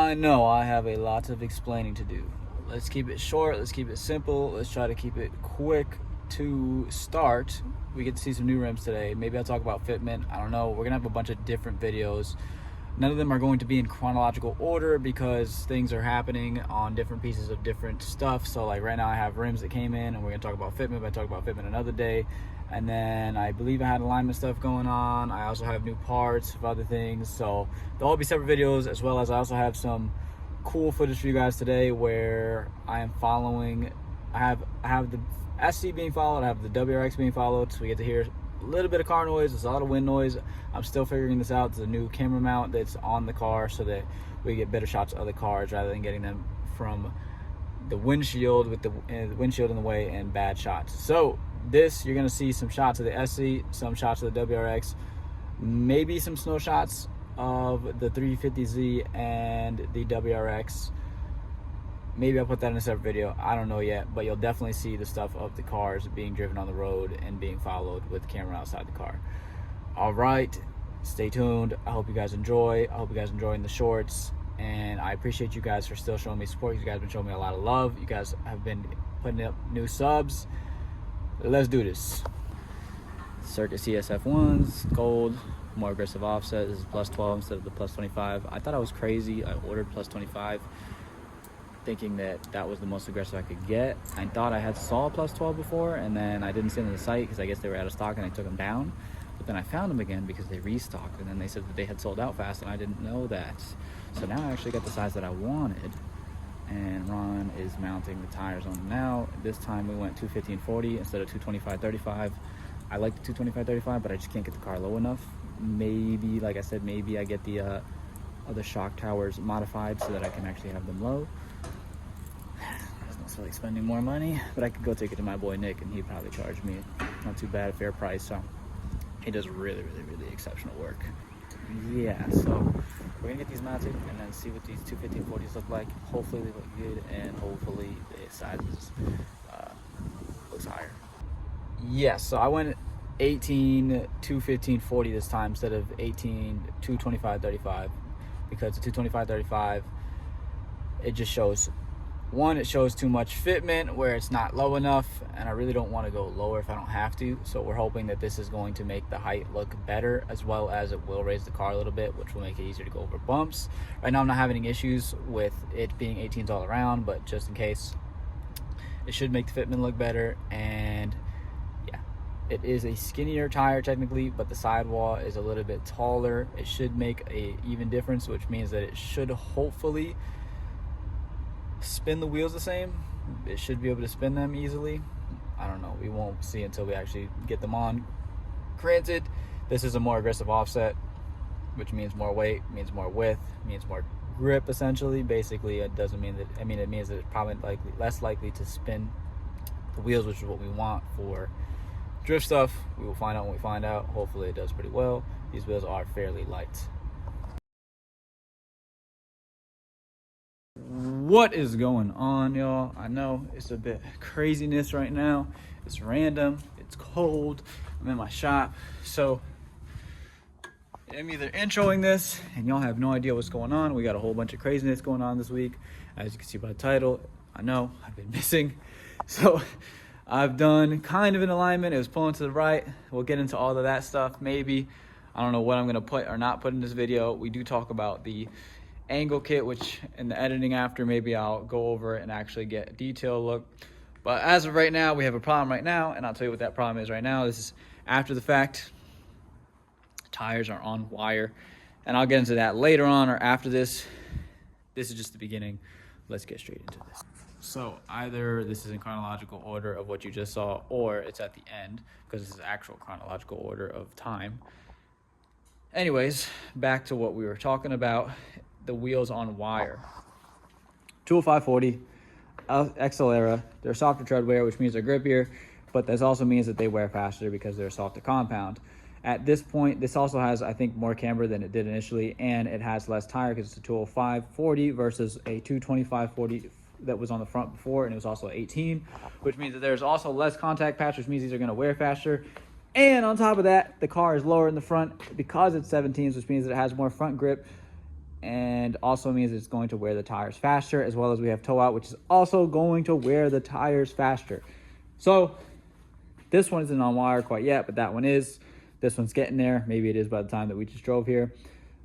I know I have a lot of explaining to do. Let's keep it short, let's keep it simple, let's try to keep it quick to start. We get to see some new rims today. Maybe I'll talk about fitment, I don't know. We're gonna have a bunch of different videos. None of them are going to be in chronological order because things are happening on different pieces of different stuff. So like right now I have rims that came in and we're gonna talk about fitment, but I talk about fitment another day. And then I believe I had alignment stuff going on. I also have new parts of other things. So they'll all be separate videos, as well as I also have some cool footage for you guys today where I am following. I have the SC being followed, I have the WRX being followed, so we get to hear a little bit of car noise. There's a lot of wind noise. I'm still figuring this out. There's a new camera mount that's on the car so that we get better shots of other cars rather than getting them from the windshield with the windshield in the way and bad shots. So this, you're gonna see some shots of the SC, some shots of the WRX, maybe some snow shots of the 350Z and the WRX. Maybe I'll put that in a separate video, I don't know yet, but you'll definitely see the stuff of the cars being driven on the road and being followed with the camera outside the car. All right, stay tuned. I hope you guys enjoy. I hope you guys enjoying the shorts, and I appreciate you guys for still showing me support. You guys have been showing me a lot of love. You guys have been putting up new subs. Let's do this. Circuit CSF1s, gold, more aggressive offset. This is plus 12 instead of the plus 25. I thought I was crazy. I ordered plus 25. Thinking that was the most aggressive I could get. I thought I had saw plus 12 before, and then I didn't see them on the site because I guess they were out of stock and I took them down. But then I found them again because they restocked, and then they said that they had sold out fast, and I didn't know that. So now I actually got the size that I wanted, and Ron is mounting the tires on them now. This time we went 215/40 instead of 225/35. I like the 225/35, but I just can't get the car low enough. Maybe, like I said, maybe I get the other shock towers modified so that I can actually have them low. Like spending more money, but I could go take it to my boy Nick and he'd probably charge me not too bad, a fair price. So he does really exceptional work. Yeah, so we're gonna get these mounted and then see what these 215/40s look like. Hopefully they look good, and hopefully the sizes looks higher. Yeah, so I went 18 215/40 this time instead of 18 225/35 because the 225/35, it just shows, one, it shows too much fitment where it's not low enough, and I really don't want to go lower if I don't have to. So we're hoping that this is going to make the height look better, as well as it will raise the car a little bit, which will make it easier to go over bumps. Right now I'm not having any issues with it being 18s all around, but just in case, it should make the fitment look better. And yeah, it is a skinnier tire technically, but the sidewall is a little bit taller. It should make a even difference, which means that it should hopefully spin the wheels the same. It should be able to spin them easily. I don't know, we won't see until we actually get them on. Granted, this is a more aggressive offset, which means more weight, means more width, means more grip essentially. Basically, it doesn't mean that, I mean, it means that it's probably less likely to spin the wheels, which is what we want for drift stuff. We will find out when we find out. Hopefully it does pretty well. These wheels are fairly light. What is going on, y'all? I know it's a bit craziness right now. It's random, it's cold, I'm in my shop, so I'm either introing this and y'all have no idea what's going on. We got a whole bunch of craziness going on this week, as you can see by the title. I know I've been missing, so I've done kind of an alignment. It was pulling to the right. We'll get into all of that stuff maybe. I don't know what I'm gonna put or not put in this video. We do talk about the angle kit, which in the editing after, maybe I'll go over it and actually get a detailed look. But as of right now, we have a problem right now, and I'll tell you what that problem is right now. This is after the fact. Tires are on wire, and I'll get into that later on or after this. This is just the beginning. Let's get straight into this. So either this is in chronological order of what you just saw, or it's at the end, because this is actual chronological order of time. Anyways, back to what we were talking about. The wheels on wire. 205/40 XL era. They're softer tread wear, which means they're grippier, but this also means that they wear faster because they're a softer compound. At this point, this also has, I think, more camber than it did initially, and it has less tire because it's a 205/40 versus a 225/40 that was on the front before, and it was also 18, which means that there's also less contact patch, which means these are going to wear faster. And on top of that, the car is lower in the front because it's 17s, which means that it has more front grip. and also means it's going to wear the tires faster, as well as we have toe out, which is also going to wear the tires faster. So this one isn't on wire quite yet, but that one is. This one's getting there. Maybe it is by the time that we just drove here.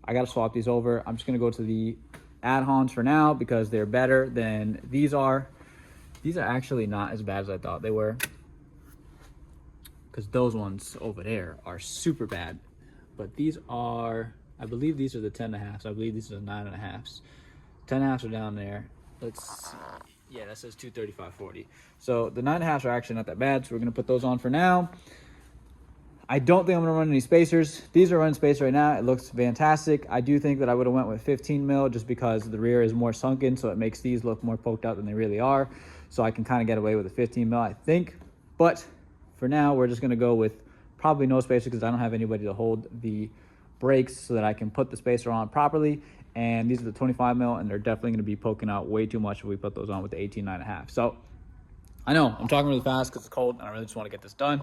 I got to swap these over. I'm just going to go to the add-ons for now because they're better than these are. These are actually not as bad as I thought they were, because those ones over there are super bad. But these are, I believe these are the 10.5s. I believe these are the 9.5s. 10.5s are down there. Let's see. Yeah, that says 235/40. So the 9.5s are actually not that bad. So we're going to put those on for now. I don't think I'm going to run any spacers. These are running spacer right now. It looks fantastic. I do think that I would have went with 15 mil just because the rear is more sunken, so it makes these look more poked out than they really are. So I can kind of get away with a 15 mil, I think. But for now, we're just going to go with probably no spacer because I don't have anybody to hold the brakes so that I can put the spacer on properly. And these are the 25 mil, and they're definitely going to be poking out way too much if we put those on with the 18 9.5. So I know I'm talking really fast because it's cold and I really just want to get this done,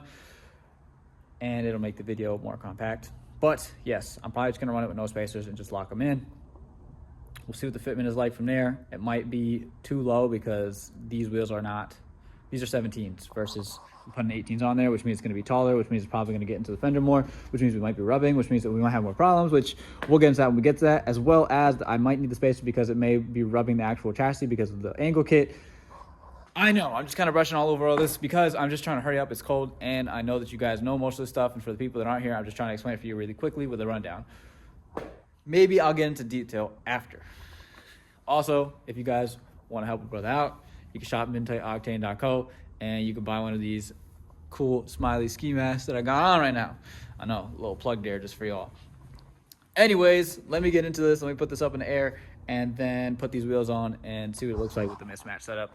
and it'll make the video more compact. But yes, I'm probably just gonna run it with no spacers and just lock them in. We'll see what the fitment is like from there. It might be too low because these wheels are not, these are 17s versus putting 18s on there, which means it's gonna be taller, which means it's probably gonna get into the fender more, which means we might be rubbing, which means that we might have more problems, which we'll get into that when we get to that, as well as I might need the spacer because it may be rubbing the actual chassis because of the angle kit. I know, I'm just kind of brushing all over all this because I'm just trying to hurry up. It's cold, and I know that you guys know most of this stuff, and for the people that aren't here, I'm just trying to explain it for you really quickly with a rundown. Maybe I'll get into detail after. Also, if you guys want to help a brother out, you can shop at midnightoctane.co, and you can buy one of these cool smiley ski masks that I got on right now. I know, a little plug there just for y'all. Anyways, let me get into this. Let me put this up in the air, and then put these wheels on and see what it looks like with the mismatch setup.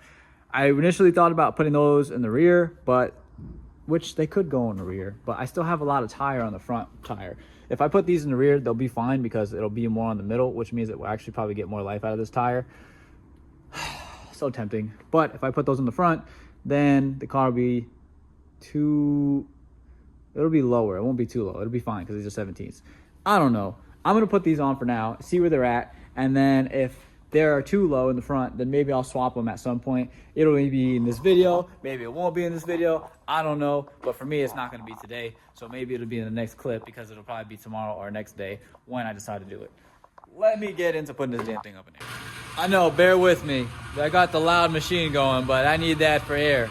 I initially thought about putting those in the rear, but which they could go in the rear, but I still have a lot of tire on the front tire. If I put these in the rear, they'll be fine because it'll be more on the middle, which means it will actually probably get more life out of this tire. So tempting. But if I put those in the front, then the car will be it'll be lower. It won't be too low. It'll be fine because these are 17s. I don't know. I'm going to put these on for now, see where they're at, and then if they are too low in the front, then maybe I'll swap them at some point. It'll maybe be in this video, maybe it won't be in this video, I don't know, but for me it's not going to be today, so maybe it'll be in the next clip because it'll probably be tomorrow or next day when I decide to do it. Let me get into putting this damn thing up in air. I know, bear with me, I got the loud machine going, but I need that for air.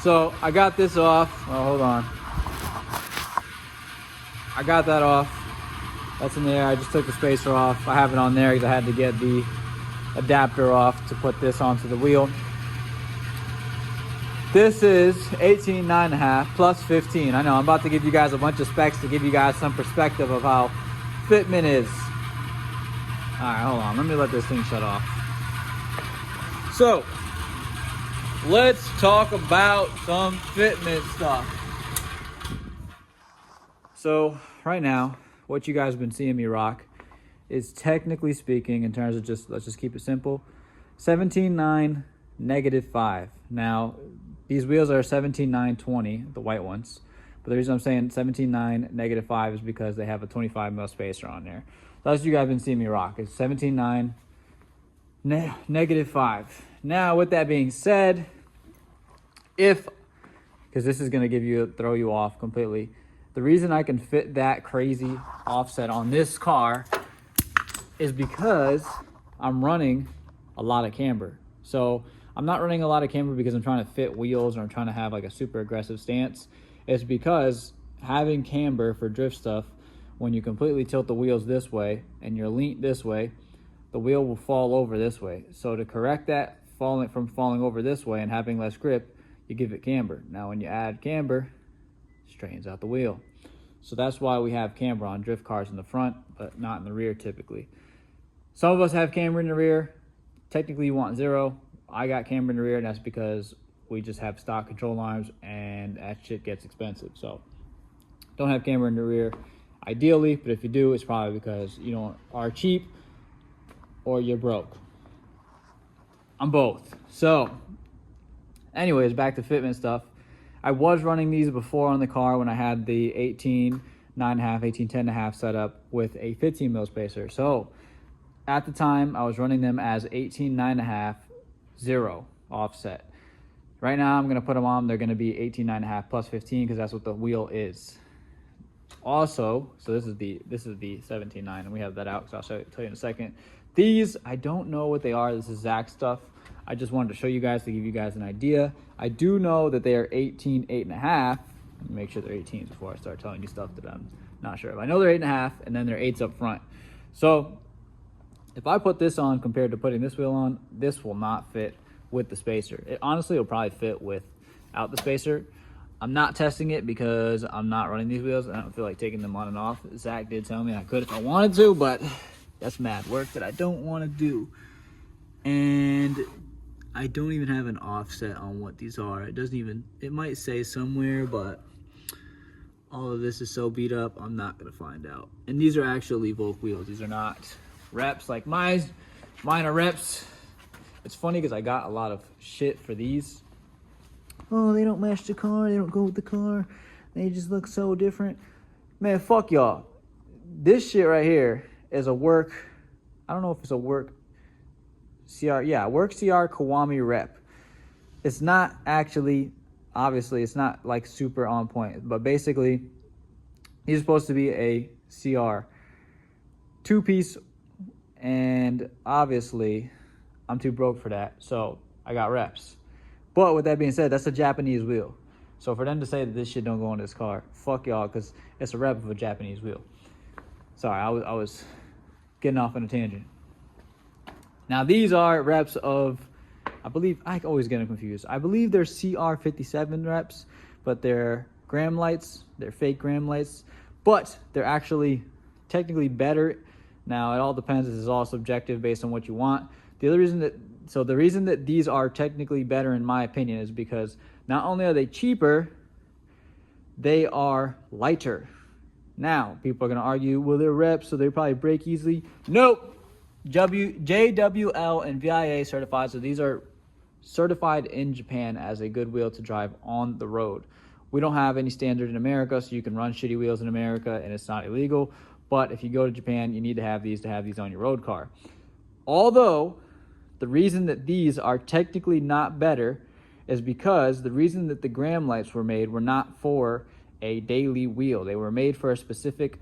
So I got this off. Oh, hold on. I got that off. That's in there. I just took the spacer off. I have it on there because I had to get the adapter off to put this onto the wheel. This is 18 9.5 plus 15. I know I'm about to give you guys a bunch of specs to give you guys some perspective of how fitment is. All right, hold on, let me let this thing shut off. So let's talk about some fitment stuff. So right now, what you guys have been seeing me rock is, technically speaking, in terms of just, let's just keep it simple, 17.9 -5. Now, these wheels are 17.9/20, the white ones. But the reason I'm saying 17.9 -5 is because they have a 25 mil spacer on there. That's what you guys have been seeing me rock. It's 17.9 -5. Now, with that being said, because this is going to throw you off completely, the reason I can fit that crazy offset on this car is because I'm running a lot of camber. So I'm not running a lot of camber because I'm trying to fit wheels or I'm trying to have like a super aggressive stance. It's because having camber for drift stuff, when you completely tilt the wheels this way and you're lean this way, the wheel will fall over this way. So to correct that from falling over this way and having less grip, you give it camber. Now when you add camber, it straightens out the wheel. So that's why we have camber on drift cars in the front, but not in the rear typically. Some of us have camber in the rear. Technically you want 0. I got camber in the rear, and that's because we just have stock control arms and that shit gets expensive. So don't have camber in the rear ideally, but if you do, it's probably because you are cheap or you're broke. I'm both. So anyways, back to fitment stuff. I was running these before on the car when I had the 18 9.5, 18 10.5 set up with a 15 mil spacer. So At the time, I was running them as 18.9.5, 0 offset. Right now, I'm going to put them on. They're going to be 18.9.5 plus 15 because that's what the wheel is. Also, so this is the 17.9, and we have that out, so I'll tell you in a second. These, I don't know what they are. This is Zach stuff. I just wanted to show you guys to give you guys an idea. I do know that they are 18.8.5. Let me make sure they're 18s before I start telling you stuff that I'm not sure of. I know they're 8.5, and then they're 8s up front. So if I put this on compared to putting this wheel on, this will not fit with the spacer. It honestly will probably fit without the spacer. I'm not testing it because I'm not running these wheels. I don't feel like taking them on and off. Zach did tell me I could if I wanted to, but that's mad work that I don't want to do. And I don't even have an offset on what these are. It might say somewhere, but all of this is so beat up, I'm not going to find out. And these are actually Volk wheels. These are not Wrx like mine. Mine are Wrx. It's funny because I got a lot of shit for these. Oh, they don't match the car. They don't go with the car. They just look so different. Man, fuck y'all. This shit right here is a Work. I don't know if it's a Work CR. Yeah, Work CR Kiwami rep. It's not actually, obviously, it's not like super on point. But basically, these are supposed to be a CR 2-piece. And obviously, I'm too broke for that. So I got Wrx. But with that being said, that's a Japanese wheel. So for them to say that this shit don't go on this car, fuck y'all, because it's a rep of a Japanese wheel. Sorry, I was getting off on a tangent. Now these are reps of, I believe, I always get them confused. I believe they're CR57 reps, but they're gram lights. They're fake gram lights, but they're actually technically better. Now it all depends. This is all subjective based on what you want. The reason that these are technically better, in my opinion, is because not only are they cheaper, they are lighter. Now, people are going to argue, well, they're reps, so they probably break easily. Nope. JWL and VIA certified, so these are certified in Japan as a good wheel to drive on the road. We don't have any standard in America, so you can run shitty wheels in America, and it's not illegal. But if you go to Japan, you need to have these on your road car. Although the reason that these are technically not better is because the reason that the gram lights were made were not for a daily wheel. They were made for a specific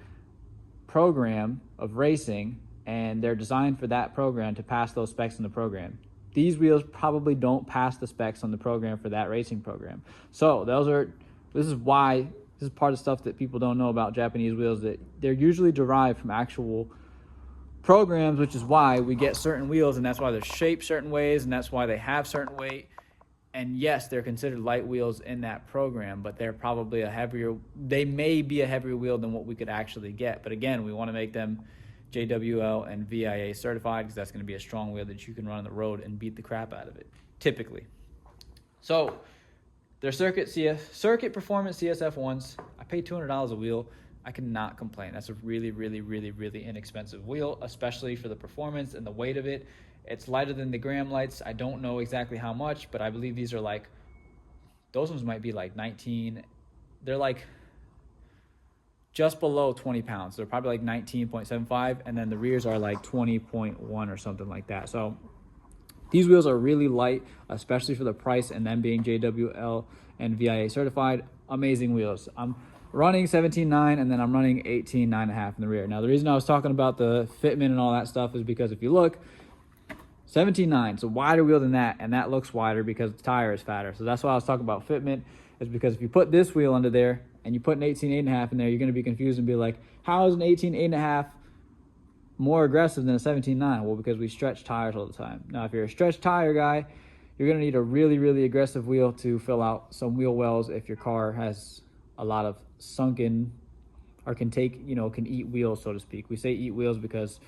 program of racing, and they're designed for that program to pass those specs in the program. These wheels probably don't pass the specs on the program for that racing program. So this is part of stuff that people don't know about Japanese wheels, that they're usually derived from actual programs, which is why we get certain wheels, and that's why they're shaped certain ways, and that's why they have certain weight. And yes, they're considered light wheels in that program, but they're probably they may be a heavier wheel than what we could actually get. But again, we want to make them JWL and VIA certified, because that's going to be a strong wheel that you can run on the road and beat the crap out of it, typically. So they're circuit performance CSF ones. I paid $200 a wheel. I cannot complain. That's a really, really, really, really inexpensive wheel, especially for the performance and the weight of it. It's lighter than the gram lights. I don't know exactly how much, but I believe these are like, those ones might be like 19. They're like just below 20 pounds. They're probably like 19.75, and then the rears are like 20.1 or something like that. So these wheels are really light, especially for the price, and them being JWL and VIA certified. Amazing wheels. I'm running 17.9, and then I'm running 18.9.5 in the rear. Now, the reason I was talking about the fitment and all that stuff is because if you look, 17.9, it's a wider wheel than that, and that looks wider because the tire is fatter. So that's why I was talking about fitment, is because if you put this wheel under there and you put an 18.8.5 in there, you're going to be confused and be like, how is an 18.8.5 more aggressive than a 17.9? Well, because we stretch tires all the time. Now, if you're a stretch tire guy, you're going to need a really, really aggressive wheel to fill out some wheel wells if your car has a lot of sunken, or can eat wheels, so to speak. We say eat wheels because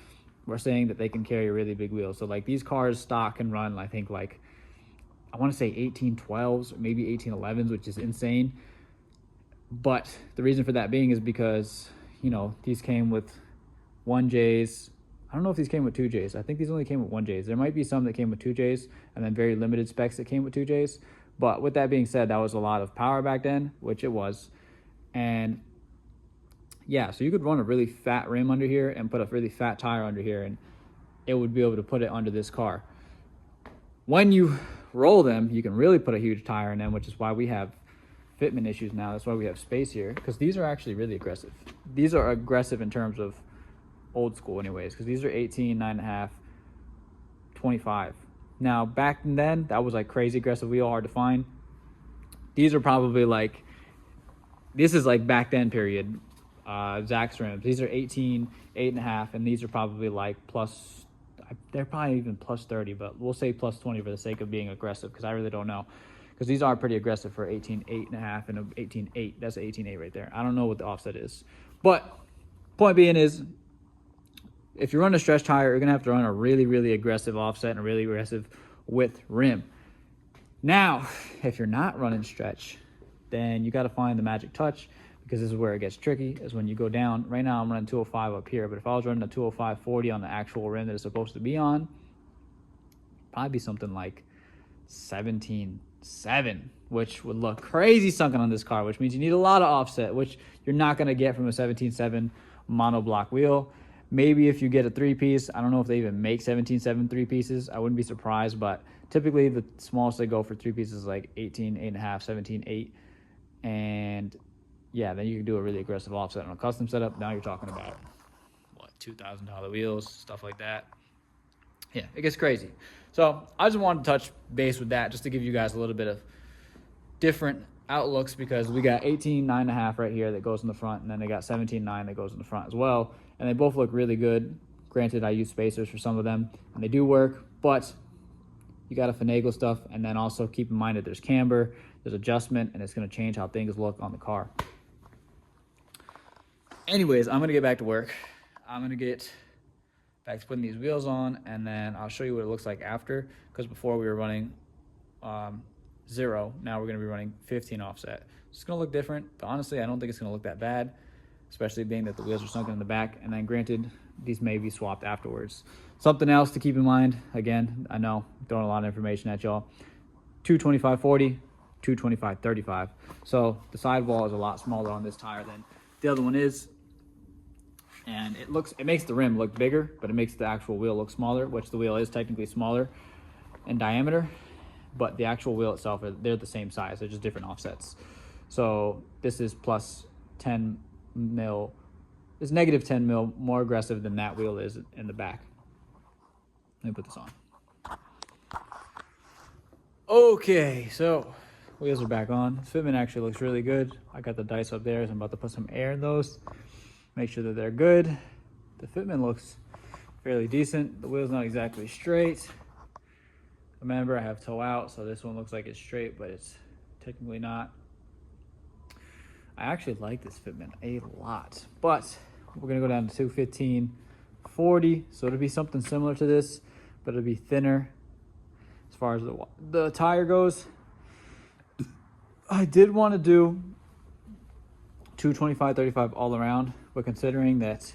we're saying that they can carry a really big wheel. So like these cars stock can run, I think, like, I want to say 1812s or maybe 1811s, which is insane. But the reason for that being is because, these came with 1Js. I don't know if these came with 2Js. I think these only came with 1Js. There might be some that came with 2Js, and then very limited specs that came with 2Js. But with that being said, that was a lot of power back then, which it was. And yeah, so you could run a really fat rim under here and put a really fat tire under here, and it would be able to put it under this car. When you roll them, you can really put a huge tire in them, which is why we have fitment issues now. That's why we have space here, because these are actually really aggressive. These are aggressive in terms of old school anyways, because these are 18, 9.5, 25. Now back then, that was like crazy aggressive wheel, hard to find. These are probably like, this is like back then period, Zax rims. These are 18, 8.5, and these are probably like plus, they're probably even plus 30, but we'll say plus 20 for the sake of being aggressive, because I really don't know. Because these are pretty aggressive for 18, 8.5 and 18, 8. That's an 18, 8 right there. I don't know what the offset is. But point being is, if you run a stretch tire, you're going to have to run a really, really aggressive offset and a really aggressive width rim. Now, if you're not running stretch, then you got to find the magic touch, because this is where it gets tricky, is when you go down. Right now, I'm running 205 up here, but if I was running a 205/40 on the actual rim that it's supposed to be on, probably be something like 17.7, which would look crazy sunken on this car, which means you need a lot of offset, which you're not going to get from a 17.7 monoblock wheel. Maybe if you get a 3-piece, I don't know if they even make 17.7 3-pieces. I wouldn't be surprised, but typically the smallest they go for 3 pieces is like 18, 8.5, 17, 8. And yeah, then you can do a really aggressive offset on a custom setup. Now you're talking about, what, $2,000 wheels, stuff like that. Yeah, it gets crazy. So I just wanted to touch base with that, just to give you guys a little bit of different outlooks, because we got 18, 9.5 right here that goes in the front, and then they got 17.9 that goes in the front as well. And they both look really good. Granted, I use spacers for some of them, and they do work, but you got to finagle stuff, and then also keep in mind that there's camber, there's adjustment, and it's going to change how things look on the car. Anyways, I'm going to get back to work. I'm going to get back to putting these wheels on, and then I'll show you what it looks like after, because before we were running 0, now we're going to be running 15 offset. It's going to look different, but honestly, I don't think it's going to look that bad, especially being that the wheels are sunken in the back. And then granted, these may be swapped afterwards. Something else to keep in mind, again, I know I'm throwing a lot of information at y'all, 225/40, 225/35. So the sidewall is a lot smaller on this tire than the other one is. And it makes the rim look bigger, but it makes the actual wheel look smaller, which the wheel is technically smaller in diameter, but the actual wheel itself, they're the same size. They're just different offsets. So this is plus 10 mil. It's negative 10 mil more aggressive than that wheel is in the back. Let me put this on. Okay, so wheels are back on. Fitment actually looks really good. I got the dice up there, so I'm about to put some air in those. Make sure that they're good. The fitment looks fairly decent. The wheel's not exactly straight. Remember, I have toe out, so this one looks like it's straight, but it's technically not. I actually like this fitment a lot, but we're gonna go down to 215/40, so it'll be something similar to this, but it'll be thinner as far as the tire goes. I did want to do 225/35 all around, but considering that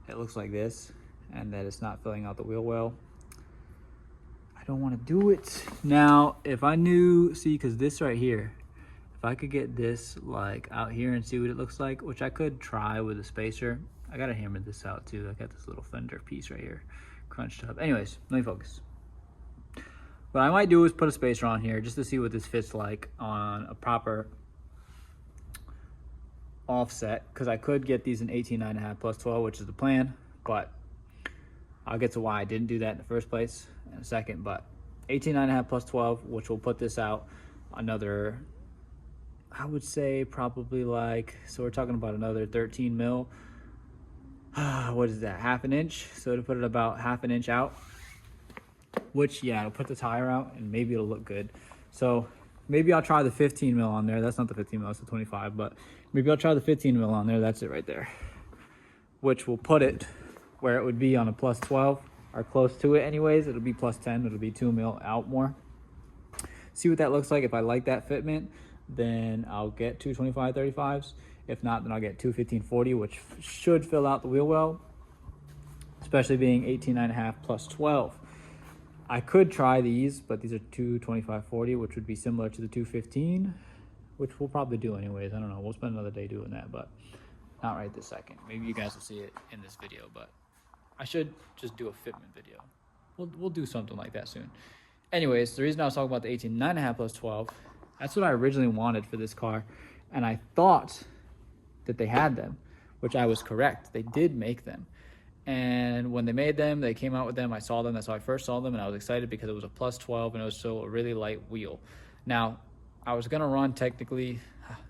it looks like this and that it's not filling out the wheel well, I don't want to do it. Now, if I knew, see, because this right here, if I could get this like out here and see what it looks like, which I could try with a spacer. I gotta hammer this out too. I got this little fender piece right here crunched up. Anyways, let me focus. What I might do is put a spacer on here just to see what this fits like on a proper offset, because I could get these in 18.5 plus 12, which is the plan, but I'll get to why I didn't do that in the first place in a second. But 18.5 plus 12, which will put this out another, I would say probably like, so we're talking about another 13 mil. What is that, half an inch? So to put it about half an inch out, which, yeah, it'll put the tire out and maybe it'll look good. So maybe I'll try the 15 mil on there. That's not the 15 mil, it's the 25, but maybe I'll try the 15 mil on there. That's it right there, which will put it where it would be on a plus 12 or close to it anyways. It'll be plus 10. It'll be 2 mil out more. See what that looks like. If I like that fitment, then I'll get 225/35s. If not, then I'll get 215/40, which should fill out the wheel well, especially being 18.5 plus 12. I could try these, but these are 225/40, which would be similar to the 215, which we'll probably do anyways. I don't know. We'll spend another day doing that, but not right this second. Maybe you guys will see it in this video, but I should just do a fitment video. We'll do something like that soon. Anyways, the reason I was talking about the 18.5 plus 12, that's what I originally wanted for this car. And I thought that they had them, which I was correct. They did make them. And when they made them, they came out with them. I saw them. That's how I first saw them. And I was excited because it was a plus 12 and it was still a really light wheel. Now, I was going to run technically,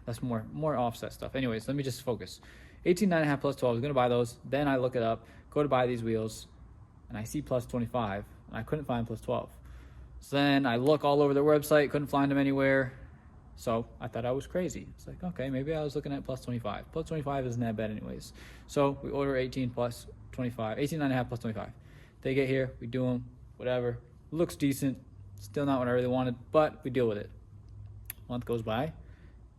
that's more offset stuff. Anyways, let me just focus. 18.5 plus 12, I was going to buy those. Then I look it up, go to buy these wheels, and I see plus 25, and I couldn't find plus 12. So then I look all over their website, couldn't find them anywhere. So I thought I was crazy. It's like, okay, maybe I was looking at plus 25. Plus 25 isn't that bad anyways. So we order 18 plus 25, 18.5 plus 25. They get here, we do them, whatever. Looks decent. Still not what I really wanted, but we deal with it. Month goes by,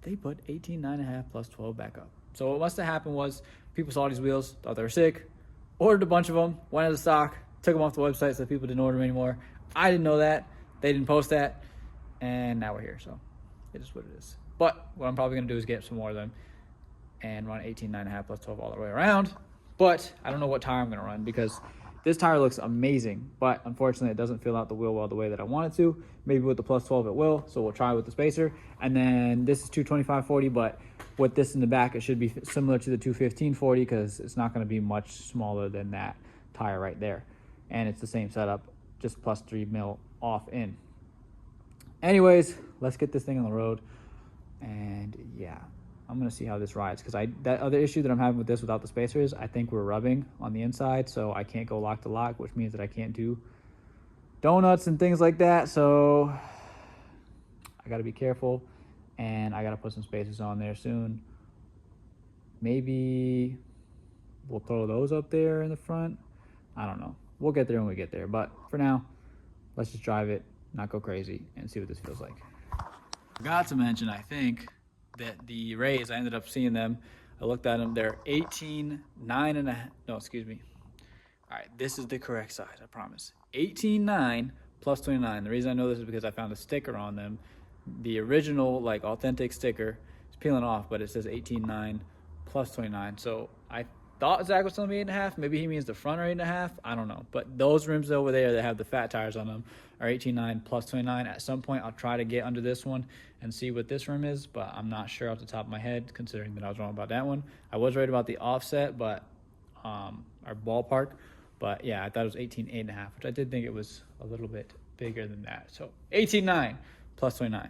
they put 18.5 plus 12 back up. So what must have happened was people saw these wheels, thought they were sick, ordered a bunch of them, went out of stock, took them off the website so people didn't order them anymore. I didn't know that. They didn't post that. And now we're here. So it is what it is. But what I'm probably going to do is get some more of them and run 18.5 plus 12 all the way around. But I don't know what tire I'm going to run because this tire looks amazing. But unfortunately, it doesn't fill out the wheel well the way that I want it to. Maybe with the plus 12 it will. So we'll try with the spacer. And then this is 225/40, but with this in the back, it should be similar to the 215/40 because it's not going to be much smaller than that tire right there. And it's the same setup, just plus 3 mil off in. Anyways, let's get this thing on the road. And yeah, I'm going to see how this rides because that other issue that I'm having with this without the spacer is I think we're rubbing on the inside, so I can't go lock to lock, which means that I can't do donuts and things like that. So I got to be careful. And I got to put some spacers on there soon. Maybe we'll throw those up there in the front. I don't know. We'll get there when we get there. But for now, let's just drive it, not go crazy, and see what this feels like. Forgot to mention, I think, that the Rays, I ended up seeing them. I looked at them. They're 18.9.5. No, excuse me. All right, this is the correct size, I promise. 18.9 plus 29. The reason I know this is because I found a sticker on them. The original, like, authentic sticker is peeling off, but it says 18.9 plus 29. So I thought Zach was telling me 8.5. Maybe he means the front are 8.5. I don't know. But those rims over there that have the fat tires on them are 18.9 plus 29. At some point, I'll try to get under this one and see what this rim is, but I'm not sure off the top of my head, considering that I was wrong about that one. I was right about the offset, but our ballpark. But yeah, I thought it was 18.8.5, which I did think it was a little bit bigger than that. So 18.9 plus 29.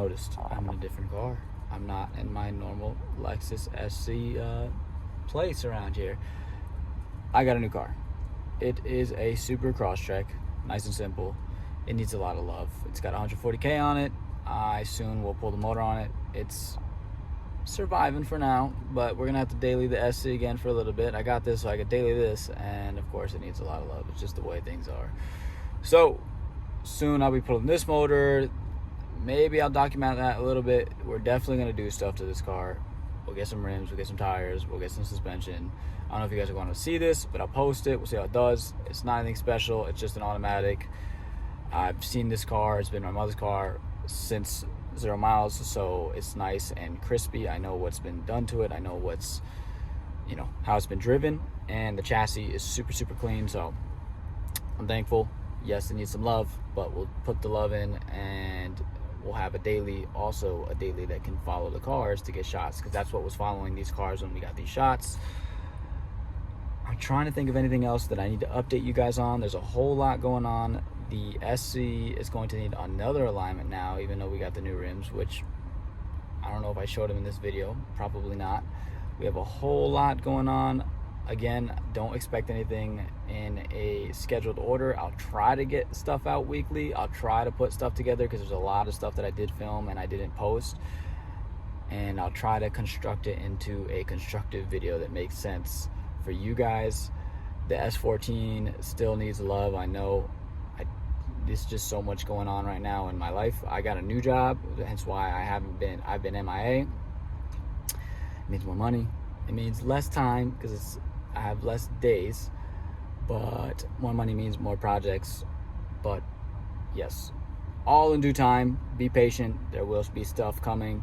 noticed, I'm in a different car. I'm not in my normal Lexus SC place around here. I got a new car. It is a Super Crosstrek, nice and simple. It needs a lot of love. It's got 140K on it. I soon will pull the motor on it. It's surviving for now, but we're gonna have to daily the SC again for a little bit. I got this so I could daily this, and of course it needs a lot of love. It's just the way things are. So soon I'll be pulling this motor. Maybe I'll document that a little bit. We're definitely gonna do stuff to this car. We'll get some rims, we'll get some tires, we'll get some suspension. I don't know if you guys are going to see this, but I'll post it. We'll see how it does. It's not anything special. It's just an automatic. I've seen this car. It's been my mother's car since 0 miles, so it's nice and crispy. I know what's been done to it. I know what's, how it's been driven, and the chassis is super, super clean. So I'm thankful. Yes, it needs some love, but we'll put the love in, and we'll have a daily that can follow the cars to get shots, because that's what was following these cars when we got these shots. I'm trying to think of anything else that I need to update you guys on. There's a whole lot going on. The SC is going to need another alignment now, even though we got the new rims, which I don't know if I showed them in this video. Probably not. We have a whole lot going on. Again, don't expect anything in a scheduled order. I'll try to get stuff out weekly. I'll try to put stuff together, because there's a lot of stuff that I did film and I didn't post. And I'll try to construct it into a constructive video that makes sense for you guys. The S14 still needs love. I know there's just so much going on right now in my life. I got a new job, hence why I've been MIA. It means more money. It means less time, because I have less days, but more money means more projects. But yes, all in due time. Be patient. There will be stuff coming.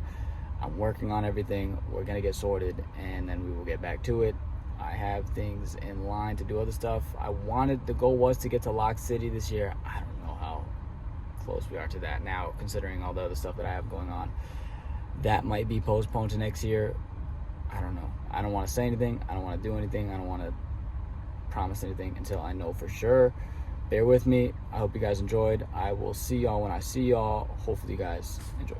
I'm working on everything. We're gonna get sorted, and then we will get back to it. I have things in line to do other stuff. The goal was to get to Lock City this year. I don't know how close we are to that now, considering all the other stuff that I have going on. That might be postponed to next year. I don't know. I don't want to say anything. I don't want to do anything. I don't want to promise anything until I know for sure. Bear with me. I hope you guys enjoyed. I will see y'all when I see y'all. Hopefully you guys enjoy.